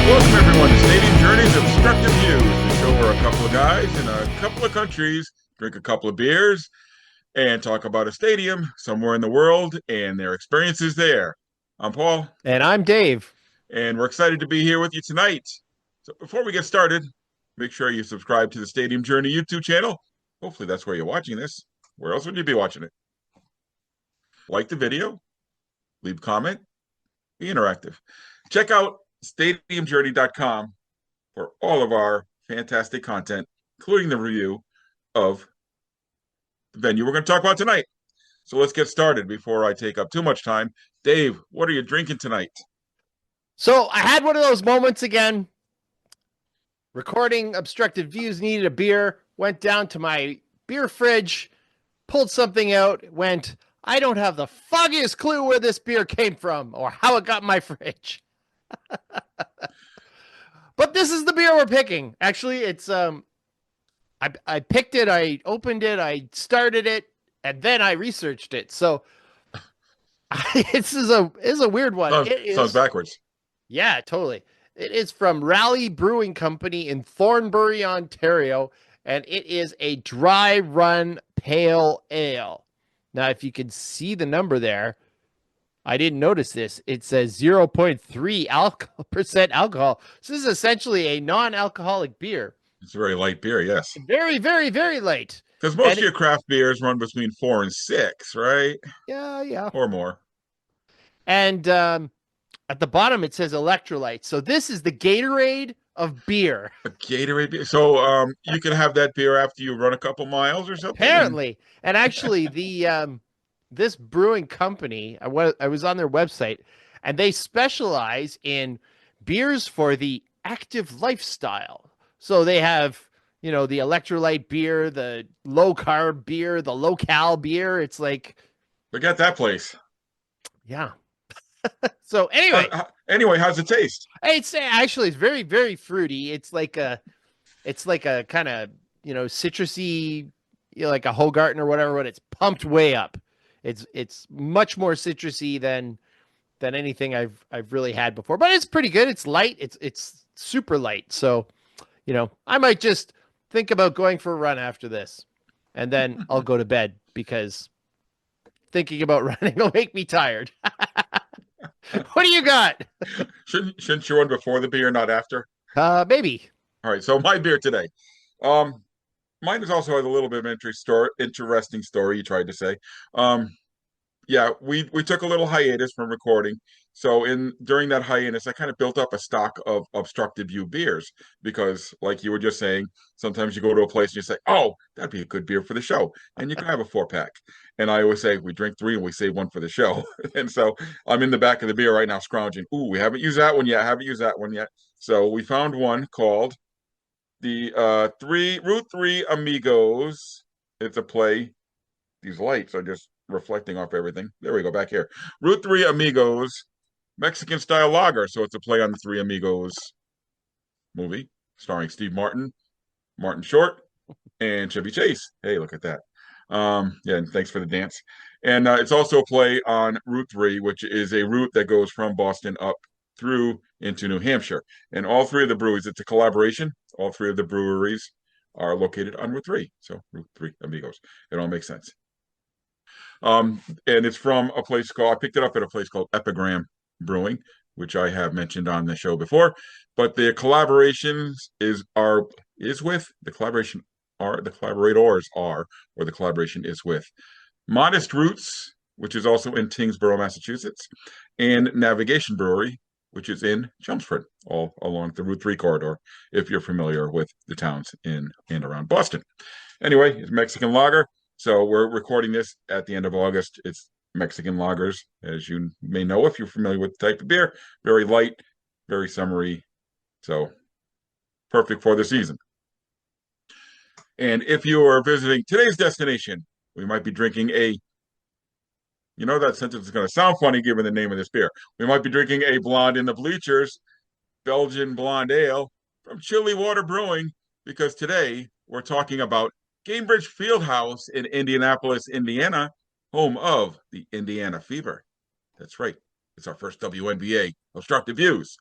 Welcome everyone to Stadium Journeys Obstructed Views, the show where a couple of guys in a couple of countries drink a couple of beers and talk about a stadium somewhere in the world and their experiences there. I'm Paul. And I'm Dave. And we're excited to be here with you tonight. So before we get started, make sure you subscribe to the Stadium Journey YouTube channel. Hopefully that's where you're watching this. Where else would you be watching it? Like the video, leave a comment, be interactive. Check out stadiumjourney.com for all of our fantastic content, including the review of the venue we're going to talk about tonight. So let's get started before I take up too much time. Dave, what are you drinking tonight? So I had one of those moments again. Recording Obstructed Views, needed a beer, went down to my beer fridge, pulled something out, went, I don't have the foggiest clue where this beer came from or how it got in my fridge. But this is the beer we're picking. Actually, it's I picked it, I opened it, I started it, and then I researched it. So this is a weird one. Sounds backwards. Yeah, totally. It is from Raleigh Brewing Company in Thornbury, Ontario, and it is a dry run pale ale. Now, if you can see the number there, I didn't notice this. It says 0.3% alcohol. So this is essentially a non-alcoholic beer. It's a very light beer, yes. Very, very, very light. Because most of your craft beers run between 4 and 6, right? Yeah. Or more. And at the bottom, it says electrolyte. So this is the Gatorade of beer. A Gatorade beer. So you can have that beer after you run a couple miles or something? Apparently. And actually, this brewing company, I was on their website, and they specialize in beers for the active lifestyle. So they have, the electrolyte beer, the low carb beer, the low cal beer. It's like, forget that place. Yeah. So anyway, how's it taste? It's very, very fruity. It's like a kind of, citrusy, like a Hogarten or whatever, but it's pumped way up. It's much more citrusy than anything I've really had before, but it's pretty good. It's light. It's super light. So, I might just think about going for a run after this, and then I'll go to bed because thinking about running will make me tired. What do you got? Shouldn't you run before the beer, not after? Maybe. All right. So my beer today. Mine is also has a little bit of interesting story. You tried to say. Yeah, we took a little hiatus from recording. So during that hiatus, I kind of built up a stock of Obstructed View beers because, like you were just saying, sometimes you go to a place and you say, "Oh, that'd be a good beer for the show," and you can have a 4-pack. And I always say we drink 3 and we save 1 for the show. And so I'm in the back of the beer right now, scrounging. Ooh, we haven't used that one yet. Haven't used that one yet. So we found one called the Route 3 Amigos. It's a play. These lights are just reflecting off everything. There we go, back here. Route 3 Amigos Mexican style lager. So it's a play on the Three Amigos movie starring Steve Martin, Martin Short, and Chevy Chase. Hey, look at that. Yeah, and thanks for the dance. And it's also a play on Route 3, which is a route that goes from Boston up through into New Hampshire. And all 3 of the breweries, it's a collaboration. All 3 of the breweries are located on Route 3. So Route 3 Amigos. It all makes sense. And it's from a place called, I picked it up at a place called Epigram Brewing, which I have mentioned on the show before. But the collaborations the collaboration is with Modest Roots, which is also in Tingsboro, Massachusetts, and Navigation Brewery, which is in Chelmsford, all along the Route 3 corridor, if you're familiar with the towns in and around Boston. Anyway, it's Mexican lager. So we're recording this at the end of August. It's Mexican lagers, as you may know if you're familiar with the type of beer. Very light, very summery. So perfect for the season. And if you are visiting today's destination, we might be drinking that sentence is going to sound funny given the name of this beer. We might be drinking a Blonde in the Bleachers Belgian Blonde Ale from Chilly Water Brewing, because today we're talking about Gainbridge Fieldhouse in Indianapolis, Indiana, home of the Indiana Fever. That's right. It's our first WNBA Obstructed Views.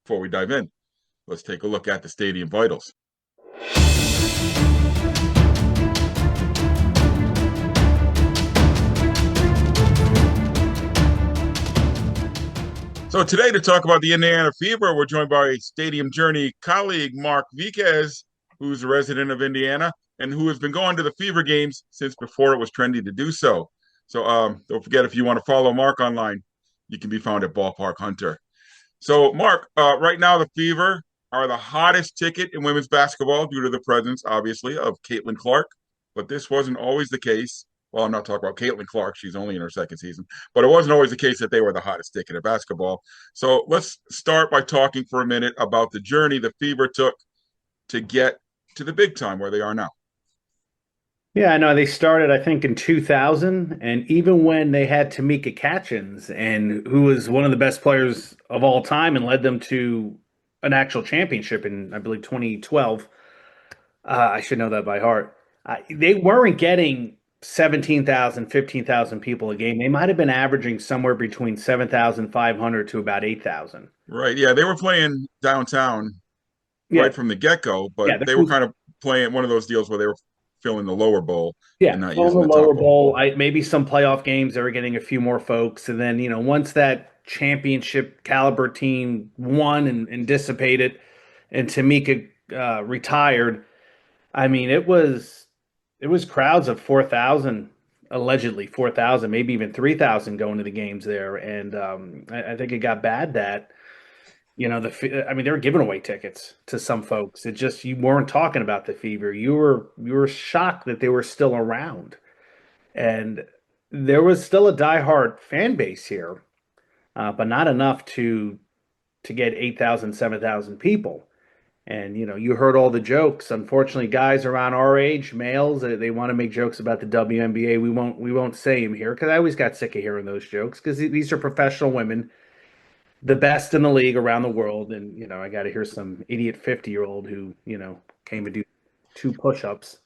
Before we dive in, Let's take a look at the stadium vitals. So today to talk about the Indiana Fever, we're joined by Stadium Journey colleague Marc Viquez, who's a resident of Indiana and who has been going to the Fever games since before it was trendy to do so. So don't forget, if you want to follow Marc online, you can be found at Ballpark Hunter. So Marc, right now the Fever are the hottest ticket in women's basketball due to the presence, obviously, of Caitlin Clark. But this wasn't always the case. Well, I'm not talking about Caitlin Clark. She's only in her second season. But it wasn't always the case that they were the hottest ticket in basketball. So let's start by talking for a minute about the journey the Fever took to get to the big time where they are now. Yeah, I know they started, I think, in 2000, and even when they had Tamika Catchings, and who was one of the best players of all time and led them to an actual championship in, I believe, 2012. I should know that by heart. They weren't getting 17,000, 15,000 people a game. They might have been averaging somewhere between 7,500 to about 8,000. Right. Yeah, they were playing downtown Yeah, right from the get-go, but yeah, they were kind of playing one of those deals where they were filling the lower bowl and yeah, not on using the the lower top bowl. bowl. Maybe some playoff games they were getting a few more folks, and then once that championship caliber team won and dissipated, and Tamika retired, I mean it was crowds of 4,000, allegedly 4,000, maybe even 3,000 going to the games there, and I think it got bad that. I mean, they were giving away tickets to some folks. It just you weren't talking about the Fever. You were shocked that they were still around, and there was still a diehard fan base here, but not enough to get 8,000, 7,000 people. And you heard all the jokes. Unfortunately, guys around our age, males, they want to make jokes about the WNBA. We won't say them here because I always got sick of hearing those jokes because these are professional women, the best in the league around the world. And, I got to hear some idiot 50-year-old who, came to do two push-ups,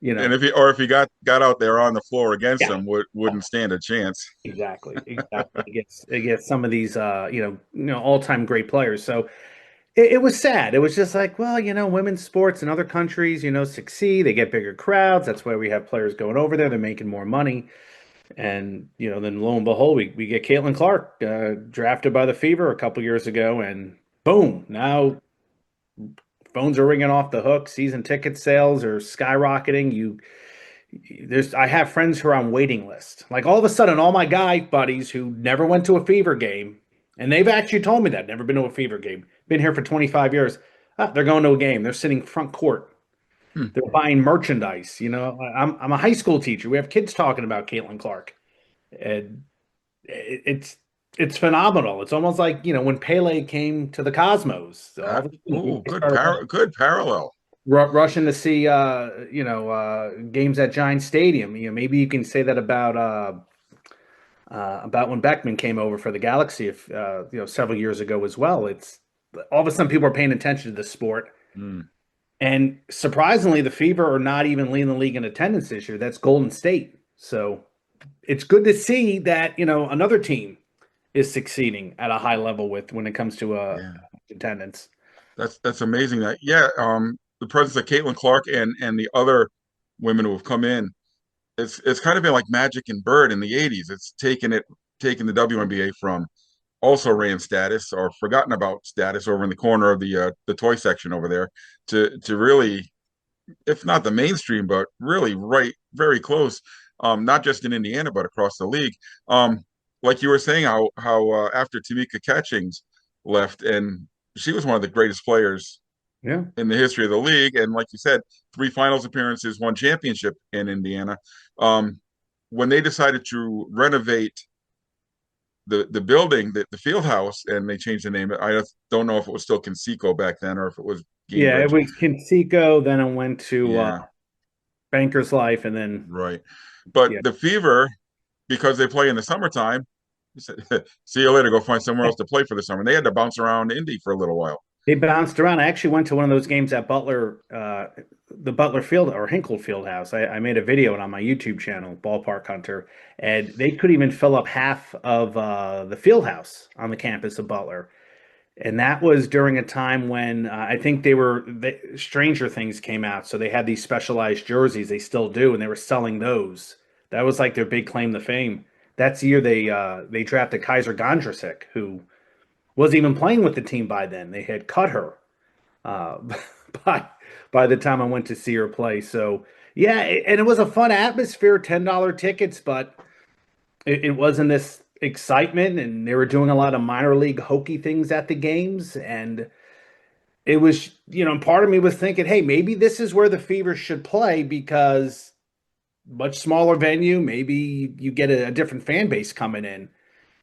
you And know. if he got out there on the floor against Yeah, them, wouldn't stand a chance. exactly. Exactly. It gets some of these, all-time great players. So it was sad. It was just like, well, women's sports in other countries, succeed. They get bigger crowds. That's why we have players going over there. They're making more money. And then lo and behold, we get Caitlin Clark drafted by the Fever a couple years ago, and boom, now phones are ringing off the hook. Season ticket sales are skyrocketing. I have friends who are on waiting list. Like all of a sudden, all my guy buddies who never went to a Fever game, and they've actually told me that never been to a Fever game, been here for 25 years. They're going to a game. They're sitting front court. Hmm. They're buying merchandise. I'm a high school teacher. We have kids talking about Caitlin Clark, and it's phenomenal. It's almost like when Pele came to the Cosmos. All of a sudden, Oh, they started good parallel. rushing to see games at Giant Stadium. Maybe you can say that about when Beckman came over for the Galaxy, if several years ago as well. It's all of a sudden people are paying attention to the sport. Mm. And surprisingly, the Fever are not even leading the league in attendance this year. That's Golden State. So it's good to see that another team is succeeding at a high level with when it comes to Yeah, attendance. that's amazing. The presence of Caitlin Clark and the other women who have come in, it's kind of been like Magic and Bird in the '80s. It's taken the WNBA from also ran status or forgotten about status over in the corner of the toy section over there to really, if not the mainstream, but really right very close, not just in Indiana but across the league. Like you were saying, how after Tamika Catchings left, and she was one of the greatest players Yeah. in the history of the league, and like you said, 3 finals appearances, 1 championship in Indiana. Um, when they decided to renovate the building, the field house, and they changed the name. I don't know if it was still Conseco back then or if it was Yeah, it Gainbridge. was Conseco, then it went to Yeah, Banker's Life, and then right. But yeah. the Fever, because they play in the summertime, said, see you later, go find somewhere else to play for the summer. And they had to bounce around Indy for a little while. They bounced around. I actually went to one of those games at Butler, the Butler Field or Hinkle Fieldhouse. I made a video on my YouTube channel, Ballpark Hunter, and they could even fill up half of the field house on the campus of Butler. And that was during a time when I think Stranger Things came out, so they had these specialized jerseys. They still do, and they were selling those. That was like their big claim to fame. That's the year they drafted Kaiser Gondresick, who wasn't even playing with the team by then. They had cut her uh, by by the time I went to see her play. So yeah, and it was a fun atmosphere. $10 tickets, but it wasn't this excitement, and they were doing a lot of minor league hokey things at the games, and it was, part of me was thinking, hey, maybe this is where the Fever should play because much smaller venue, maybe you get a different fan base coming in.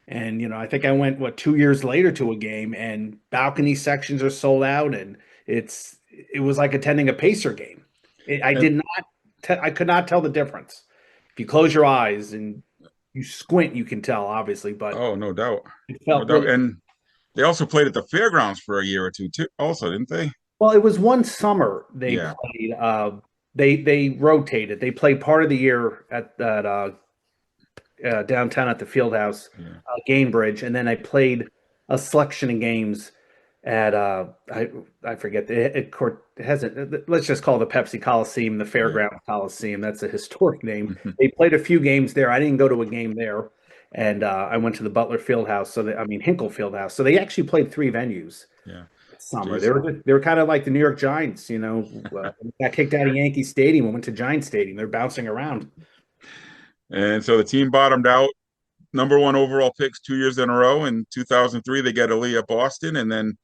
And I think I went 2 years later to a game, and balcony sections are sold out, and it was like attending a Pacer game. And I could not tell the difference. If you close your eyes and you squint, you can tell, obviously, but oh, no doubt, it no felt doubt. really And they also played at the fairgrounds for a year or two too. Also, didn't they? well. It was one summer they Yeah, played. They rotated. They played part of the year at that downtown at the Fieldhouse, yeah. Gainbridge, and then I played a selection of games at I forget it hasn't. Let's just call it the Pepsi Coliseum, the Right. Fairground Coliseum. That's a historic name. They played a few games there. I didn't go to a game there, and I went to the Butler Fieldhouse. Hinkle Fieldhouse. So they actually played three venues Yeah. this summer. Jeez. They were kind of like the New York Giants. Got kicked out of Yankee Stadium and went to Giant Stadium. They're bouncing around. And so the team bottomed out, number one overall picks 2 years in a row. In 2003, they get Aaliyah Boston, and then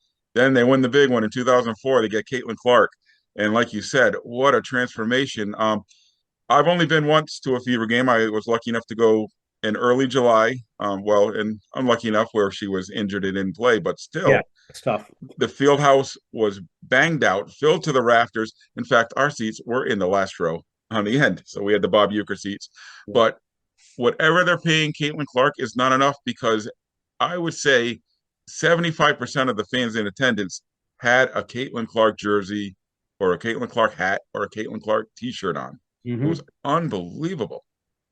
they win the big one in 2004. They get Caitlin Clark, and like you said, what a transformation. I've only been once to a Fever game. I was lucky enough to go in early July. And I'm lucky enough where she was injured and didn't play, but Yeah, still, it's tough. the field house was banged out, filled to the rafters. In fact, our seats were in the last row on the end, so we had the Bob Uecker seats. Yeah. But whatever they're paying Caitlin Clark is not enough because I would say 75% of the fans in attendance had a Caitlin Clark jersey or a Caitlin Clark hat or a Caitlin Clark t-shirt on. It was Hmm. unbelievable.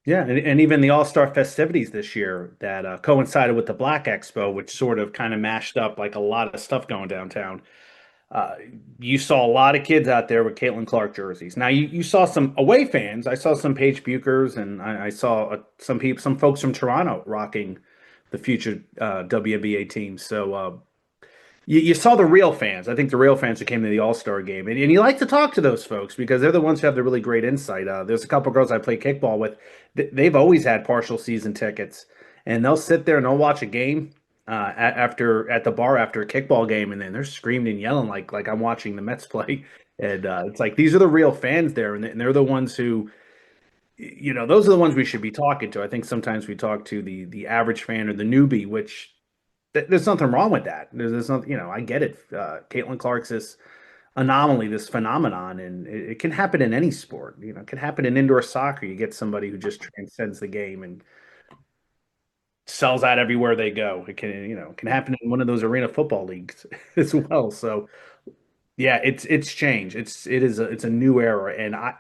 Yeah, and even the All-Star festivities this year that coincided with the Black Expo, which sort of kind of mashed up like a lot of stuff going downtown. Uh, you saw a lot of kids out there with Caitlin Clark jerseys. Now you saw some away fans. I saw some Paige Bukers, and I saw some folks from Toronto rocking the future WNBA team. So you saw the real fans. I think the real fans who came to the All Star game, and you like to talk to those folks because they're the ones who have the really great insight. There's a couple girls I play kickball with. They've always had partial season tickets, and they'll sit there and they'll watch a game at the bar after a kickball game, and then they're screaming and yelling like I'm watching the Mets play. And it's like these are the real fans there, and they're the ones who, those are the ones we should be talking to. I think sometimes we talk to the average fan or the newbie, which there's nothing wrong with that. There's nothing, I get it. Caitlin Clark's this anomaly, this phenomenon, and it can happen in any sport. It can happen in indoor soccer. You get somebody who just transcends the game and sells out everywhere they go. It can happen in one of those arena football leagues as well. So yeah, it's changed. It's a new era, and I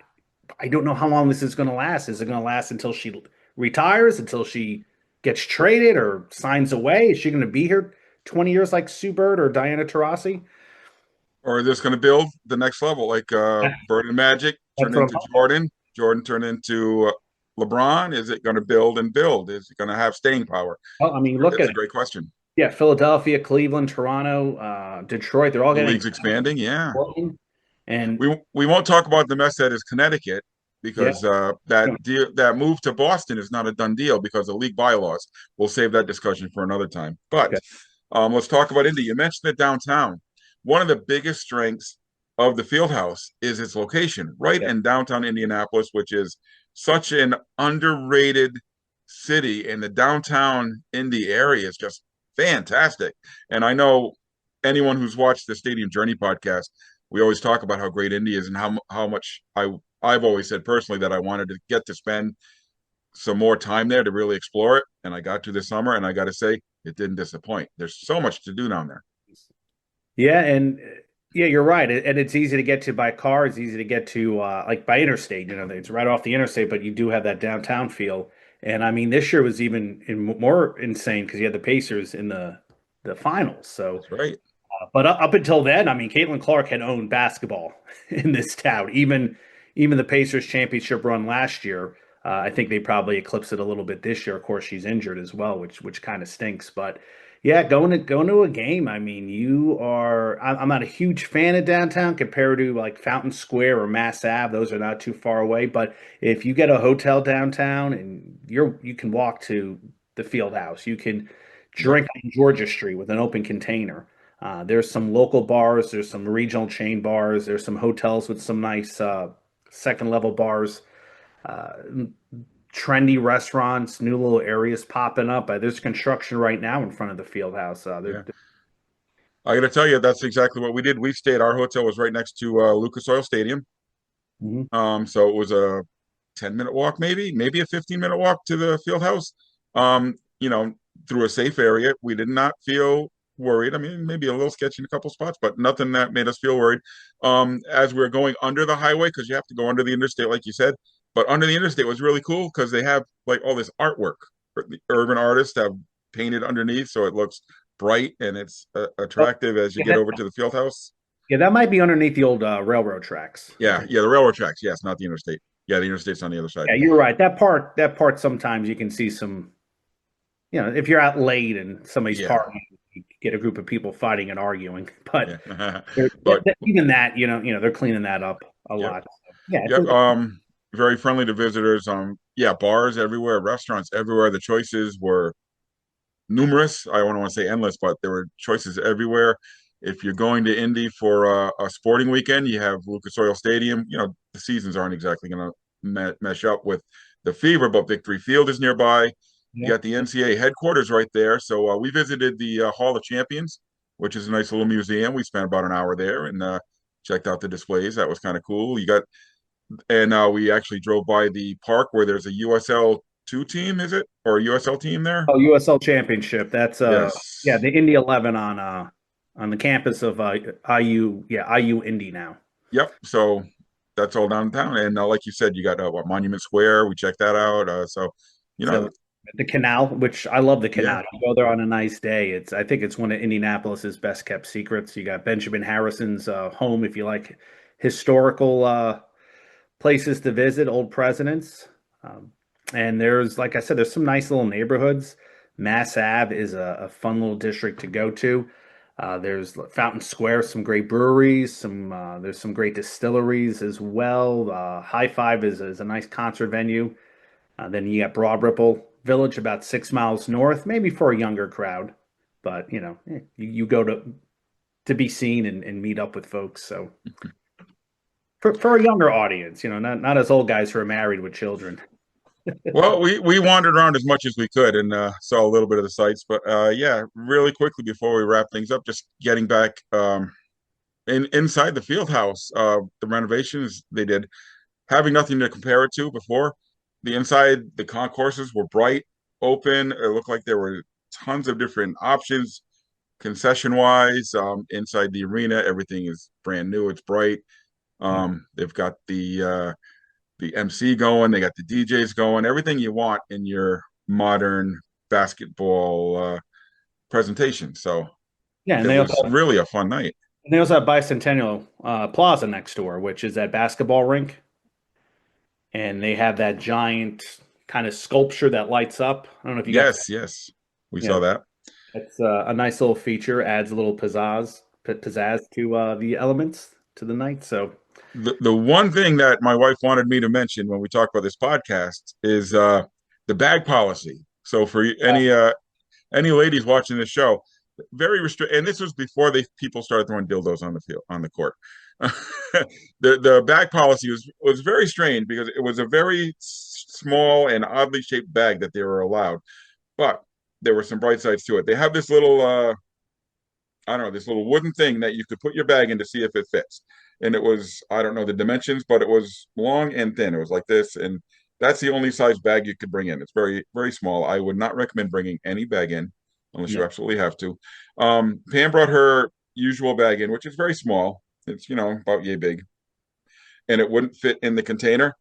don't know how long this is going to last. Is it going to last until she retires, until she gets traded or signs away? Is she going to be here 20 years like Sue Bird or Diana Taurasi? Or they're just going to build the next level, like Bird and Magic That's turned what I'm into hoping. Jordan. Jordan turned into LeBron. Is it going to build and build? Is it going to have staying power? Well, I mean, look at That's a it. great question. Yeah, Philadelphia, Cleveland, Toronto, Detroit, they're all The getting league's expanding. Yeah. Portland. And We won't talk about the mess that is Connecticut yeah, because that move to Boston is not a done deal because of league bylaws. We'll save that discussion for another time. But okay. let's talk about Indy. You mentioned it downtown. One of the biggest strengths of the field house is its location right Yeah. in downtown Indianapolis, which is such an underrated city, and the downtown Indy area is just fantastic. And I know anyone who's watched the Stadium Journey podcast, we always talk about how great Indy is and how much I've always said personally that I wanted to get to spend some more time there to really explore it. And I got to this summer, and I got to say, it didn't disappoint. There's so much to do down there. Yeah, and yeah, you're right. And it's easy to get to by car. It's easy to get to like by interstate. It's right off the interstate, but you do have that downtown feel. And I mean, this year was even more insane because you had the Pacers in the the finals. So, That's right. but up until then, I mean, Caitlin Clark had owned basketball in this town. Even the Pacers championship run last year, I think they probably eclipsed it a little bit this year. Of course, she's injured as well, which kind of stinks. But yeah, going to a game. I mean, I'm not a huge fan of downtown compared to like Fountain Square or Mass Ave. Those are not too far away. But if you get a hotel downtown and you can walk to the field house, you can Yep. drink on Georgia Street with an open container. There's some local bars, there's some regional chain bars, there's some hotels with some nice second level bars, uh, trendy restaurants, new little areas popping up. There's construction right now in front of the field house. Yeah. I got to tell you, that's exactly what we did. We stayed. Our hotel was right next to Lucas Oil Stadium. Mhm. So it was a 10-minute walk, maybe a 15-minute walk to the field house. You know, through a safe area. We did not feel worried. I mean, maybe a little sketchy in a couple spots, but nothing that made us feel worried. As we were going under the highway, because you have to go under the interstate, like you said, but under the interstate was really cool because they have like all this artwork. The urban artists have painted underneath, so it looks bright and it's Oh, attractive as you yeah, get over to the field house. yeah, that might be underneath the old railroad tracks. I Yeah, think. yeah, the railroad tracks. Yes, not the interstate. Yeah, the interstate's on the other side. Yeah, you're right. That part, sometimes you can see some. If you're out late and somebody's Yeah, partying, you get a group of people fighting and arguing. But yeah. But even that, they're cleaning that up a yep, lot. So, yeah, yep. Very friendly to visitors. Yeah, bars everywhere, restaurants everywhere. The choices were numerous. I don't want to say endless, but there were choices everywhere. If you're going to Indy for a sporting weekend, you have Lucas Oil Stadium. You know, the seasons aren't exactly going to mesh up with the Fever, but Victory Field is nearby. You yeah. got the NCAA headquarters right there. So we visited the Hall of Champions, which is a nice little museum. We spent about an hour there and checked out the displays. That was kind of cool. And we actually drove by the park where there's a USL two team, is it, or a USL team there? Oh, USL Championship. That's yeah, Yes. the Indy 11 on the campus of IU, yeah, IU Indy now. Yep. So that's all downtown. And like you said, you got what, Monument Square. We checked that out. So, you know, So the canal, which I love the yeah, canal. You go there on a nice day. I think it's one of Indianapolis's best kept secrets. You got Benjamin Harrison's home if you like historical places to visit, old presidents. Um, and there's, like I said, there's some nice little neighborhoods. Mass Ave is a fun little district to go to. There's Fountain Square, some great breweries, there's some great distilleries as well. High Five is a nice concert venue. Then you got Broad Ripple Village, about 6 miles north, maybe for a younger crowd, but you go to be seen and meet up with folks. So for a younger audience, not as old guys who are married with children. well, we wandered around as much as we could and saw a little bit of the sights. But yeah, really quickly before we wrap things up, just getting back inside the field house, the renovations they did, having nothing to compare it to before. The inside, the concourses were bright, open. It looked like there were tons of different options concession wise. Inside the arena, everything is brand new. It's bright. They've got the MC going, they got the DJs going, everything you want in your modern basketball presentation. So Yeah, it was really a fun night. and they also have Bicentennial Plaza next door, which is that basketball rink, and they have that giant kind of sculpture that lights up. I don't know if you got, Yes, yes, we yeah, saw that. it's a nice little feature, adds a little pizzazz to the elements to the night. So The one thing that my wife wanted me to mention when we talk about this podcast is the bag policy. So for any ladies watching this show, very restrict. And this was before they people started throwing dildos on the field on the court. The bag policy was very strange because it was a very small and oddly shaped bag that they were allowed, but there were some bright sides to it. They have this little I don't know, this little wooden thing that you could put your bag in to see if it fits. And it was, I don't know the dimensions, but it was long and thin. It was like this. And that's the only size bag you could bring in. It's very, very small. I would not recommend bringing any bag in unless yeah, you absolutely have to. Pam brought her usual bag in, which is very small. It's, about yay big. And it wouldn't fit in the container.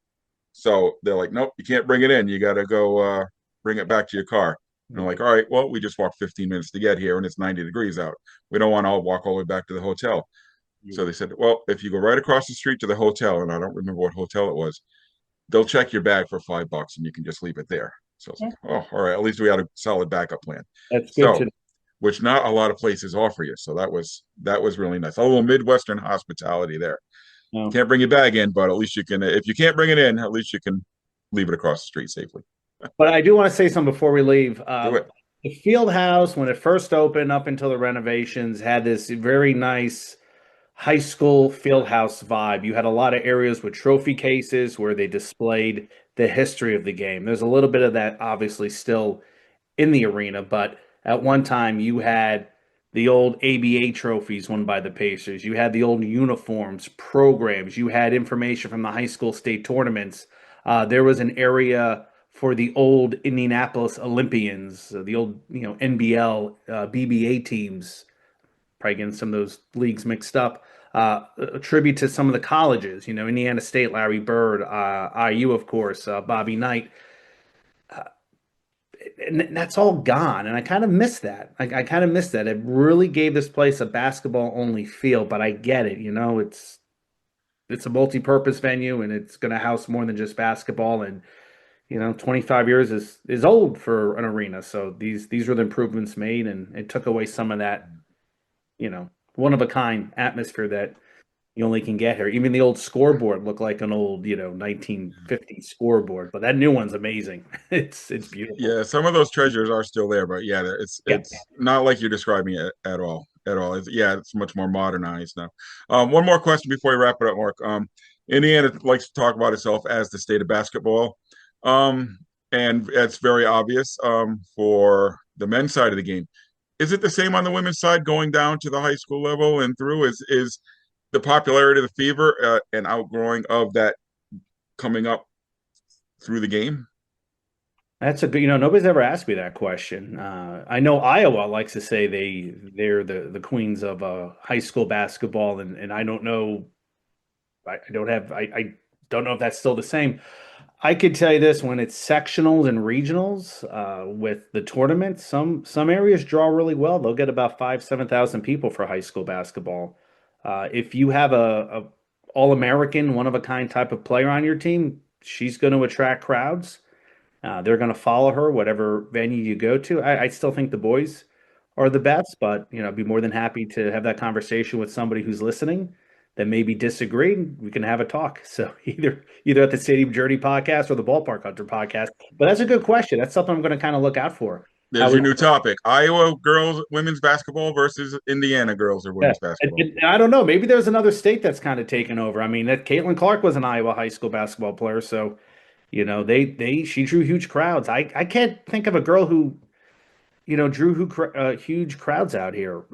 So they're like, nope, you can't bring it in. You got to go bring it back to your car. And I'm like, all right, well, we just walked 15 minutes to get here and it's 90 degrees out. We don't want to walk all the way back to the hotel. So they said, well, if you go right across the street to the hotel, and I don't remember what hotel it was, they'll check your bag for $5 and you can just leave it there. So I was like, oh, all right, at least we had a solid backup plan. That's good So, to which not a lot of places offer you. So that was really nice. A little Midwestern hospitality there. know. Can't bring your bag in, but at least you can, if you can't bring it in, at least you can leave it across the street safely. But I do want to say something before we leave. Do it. The field house, when it first opened up until the renovations, had this very nice high school field house vibe. You had a lot of areas with trophy cases where they displayed the history of the game. There's a little bit of that obviously still in the arena, but at one time you had the old ABA trophies won by the Pacers. You had the old uniforms, programs. You had information from the high school state tournaments. There was an area for the old Indianapolis Olympians, the old NBL, BBA teams. Probably getting some of those leagues mixed up. A tribute to some of the colleges, Indiana State, Larry Bird, IU, of course, Bobby Knight. And that's all gone. And I kind of miss that. I kind of miss that. It really gave this place a basketball only feel, but I get it. It's a multi-purpose venue and it's going to house more than just basketball. And, 25 years is old for an arena. So these were the improvements made, and it took away some of that, one of a kind atmosphere that you only can get here. Even the old scoreboard looked like an old, 1950s scoreboard, but that new one's amazing. It's beautiful. Yeah, some of those treasures are still there, but yeah, it's not like you're describing it at all. It's much more modernized now. One more question before we wrap it up, Mark. Indiana likes to talk about itself as the state of basketball, and it's very obvious for the men's side of the game. Is it the same on the women's side, going down to the high school level and through? Is the popularity of the Fever and outgrowing of that coming up through the game? That's a good, nobody's ever asked me that question. I know Iowa likes to say they're the queens of high school basketball, and I don't know. I don't know if that's still the same. I could tell you this: when it's sectionals and regionals with the tournament, some areas draw really well. They'll get about 5,000-7,000 people for high school basketball. If you have a all-American, one-of-a-kind type of player on your team, she's going to attract crowds. They're going to follow her, whatever venue you go to. I still think the boys are the best, but I'd be more than happy to have that conversation with somebody who's listening that maybe disagree. We can have a talk. So either at the Stadium Journey podcast or the Ballpark Hunter podcast. But that's a good question. That's something I'm going to kind of look out for. There's your new topic: Iowa girls women's basketball versus Indiana girls or women's basketball. And I don't know. Maybe there's another state that's kind of taken over. I mean, that Caitlin Clark was an Iowa high school basketball player, so she drew huge crowds. I can't think of a girl who drew huge crowds out here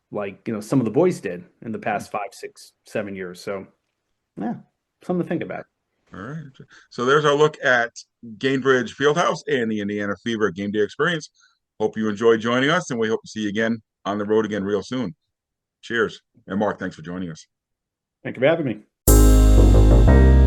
like some of the boys did in the past 5, 6, 7 years. So yeah, something to think about. All right. So there's our look at Gainbridge Fieldhouse and the Indiana Fever game day experience. Hope you enjoyed joining us, and we hope to see you again on the road again real soon. Cheers. And Mark, thanks for joining us. Thank you for having me.